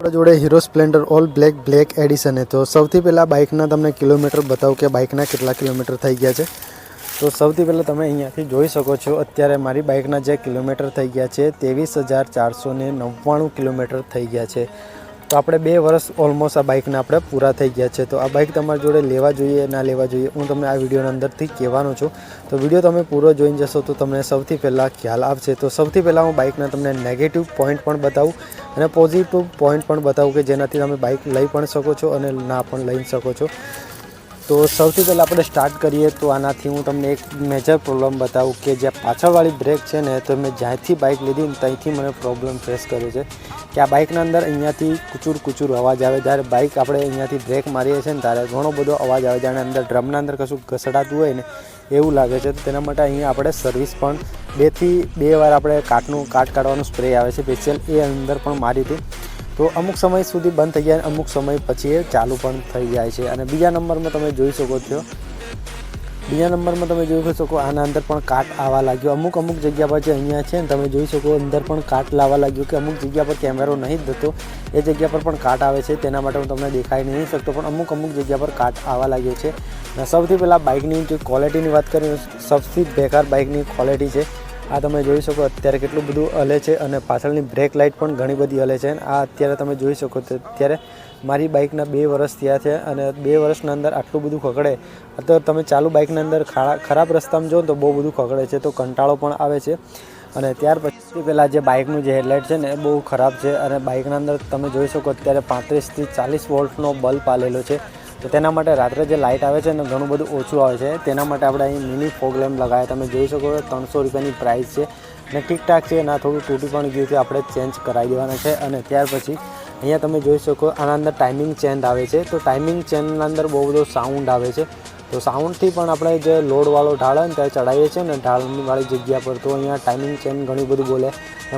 આપણા જોડે hero Splendor all black addition है। तो સૌથી પહેલાં બાઇકના તમને કિલોમીટર બતાવું કે બાઇકના કેટલા કિલોમીટર થઈ ગયા છે। તો સૌથી પહેલાં તમે અહીંયાથી જોઈ શકો છો અત્યારે મારી બાઇકના જે કિલોમીટર થઈ ગયા છે 23,499 કિલોમીટર થઈ ગયા છે। તો આપણે 2 વર્ષ ઓલમોસ્ટ આ બાઇકના આપણે પૂરા થઈ ગયા છે। તો આ બાઇક તમારી જોડે લેવા જોઈએ ના લેવા જોઈએ હું તમને આ વિડીયોના અંદરથી કહેવાનો છું। તો વિડીયો તમે પૂરો જોઈને જશો તો તમને સૌથી પહેલાં ખ્યાલ આવશે। તો સૌથી પહેલાં હું બાઇકના તમને નેગેટિવ પોઈન્ટ પણ બતાવું અને પોઝિટિવ પોઈન્ટ પણ બતાવું કે જેનાથી તમે બાઇક લઈ પણ શકો છો અને ના પણ લઈ શકો છો। તો સૌથી પહેલાં આપણે સ્ટાર્ટ કરીએ તો આનાથી હું તમને એક મેજર પ્રોબ્લેમ બતાવું કે જે પાછળવાળી બ્રેક છે ને તો મેં જ્યાંથી બાઇક લીધી ને ત્યાંથી મને પ્રોબ્લેમ ફેસ કર્યો છે કે આ બાઇકના અંદર અહીંયાથી કુચુર અવાજ આવે। જ્યારે બાઇક આપણે અહીંયાથી બ્રેક મારીએ છીએ ને ત્યારે ઘણો બધો અવાજ આવે જાણે અંદર ડ્રમના અંદર કશું ઘસડાતું હોય ને એવું લાગે છે। તો તેના માટે અહીંયા આપણે સર્વિસ પણ 2 થી 2 વાર આપણે કાટ કાઢવાનું સ્પ્રે આવે છે સ્પેશિયલ એ અંદર પણ મારી હતી। તો અમુક સમય સુધી બંધ થઈ જાય અમુક સમય પછી એ ચાલુ પણ થઈ જાય છે। અને બીજા નંબરમાં તમે જોઈ શકો છો આના અંદર પણ કાટ આવવા લાગ્યો અમુક જગ્યા પર જે અહીંયા છે ને તમે જોઈ શકો અંદર પણ કાટ લાવવા લાગ્યો કે અમુક જગ્યા પર કેમેરો નહીં જ થતો એ જગ્યા પર પણ કાટ આવે છે। તેના માટે હું તમને દેખાઈ નહીં શકતો પણ અમુક જગ્યા પર કાટ આવવા લાગ્યો છે। અને સૌથી પહેલાં બાઇકની જે ક્વોલિટીની વાત કરીએ સૌથી બેકાર બાઇકની ક્વોલિટી છે। આ તમે જોઈ શકો અત્યારે કેટલું બધું હલે છે અને પાછળની બ્રેક લાઇટ પણ ઘણી બધી હલે છે। આ અત્યારે તમે જોઈ શકો છો અત્યારે મારી બાઇકના 2 વર્ષ થયા છે અને 2 વર્ષના અંદર આટલું બધું ખકડે તો તમે ચાલુ બાઇકના અંદર ખરાબ રસ્તામાં જો તો બહુ બધું ખકડે છે તો કંટાળો પણ આવે છે। અને ત્યાર પછી પહેલાં જે બાઇકનું જે હેડલાઇટ છે ને એ બહુ ખરાબ છે અને બાઇકના અંદર તમે જોઈ શકો અત્યારે 35 થી 40 વોલ્ટનો બલ્બ આલેલો છે। તો તેના માટે રાત્રે જે લાઇટ આવે છે ને ઘણું બધું ઓછું આવે છે તેના માટે આપણે અહીં મિની ફોગ લેમ્પ લગાવ્યા તમે જોઈ શકો 300 રૂપિયાની પ્રાઇસ છે અને ઠીકઠાક છે ના થોડું તૂટી પણ ગયું છે આપણે ચેન્જ કરાવી દેવાના છે। અને ત્યાર પછી અહીંયા તમે જોઈ શકો આના અંદર ટાઈમિંગ ચેન આવે છે તો ટાઈમિંગ ચેનના અંદર બહુ બધો સાઉન્ડ આવે છે। તો સાઉન્ડથી પણ આપણે જે લોડવાળો ઢાળ હોય ને ત્યાં ચડાવીએ છીએ ને ઢાળવાળી જગ્યા પર તો અહીંયા ટાઈમિંગ ચેન ઘણી બધું બોલે।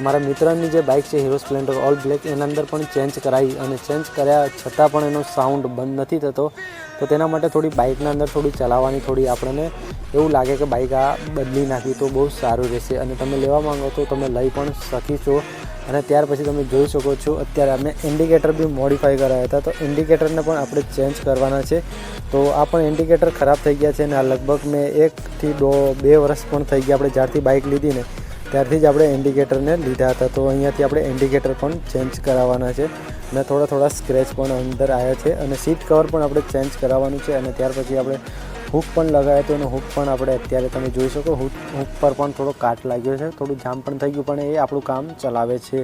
મારા મિત્રની જે બાઇક છે હીરો સ્પ્લેન્ડર ઓલ બ્લેક એના અંદર પણ ચેન્જ કરાવી અને ચેન્જ કર્યા છતાં પણ એનો સાઉન્ડ બંધ નથી થતો। તો તેના માટે થોડી બાઇકના અંદર થોડી ચલાવવાની થોડી આપણને એવું લાગે કે બાઇક આ બદલી નાખી તો બહુ સારું રહેશે અને તમે લેવા માંગો તો તમે લઈ પણ શકીશો। અને ત્યાર પછી તમે જોઈ શકો છો અત્યારે અમે ઇન્ડિકેટર બી મોડિફાઈ કરાવ્યા હતા તો ઇન્ડિકેટરને પણ આપણે ચેન્જ કરવાના છે। તો આ પણ ઇન્ડિકેટર ખરાબ થઈ ગયા છે અને આ લગભગ મેં 1 થી 2 વર્ષ પણ થઈ ગયા આપણે જ્યારથી બાઇક લીધી ને ત્યારથી જ આપણે ઇન્ડિકેટરને લીધા હતા। તો અહીંયાથી આપણે ઇન્ડિકેટર પણ ચેન્જ કરાવવાના છે અને થોડા સ્ક્રેચ પણ અંદર આવ્યા છે અને સીટ કવર પણ આપણે ચેન્જ કરાવવાનું છે। અને ત્યાર પછી આપણે હૂક પણ લગાવ્યો હતો અને હૂક પણ આપણે અત્યારે તમે જોઈ શકો હૂક પર પણ થોડો કાટ લાગ્યો છે થોડું જામ પણ થઈ ગયું પણ એ આપણું કામ ચલાવે છે।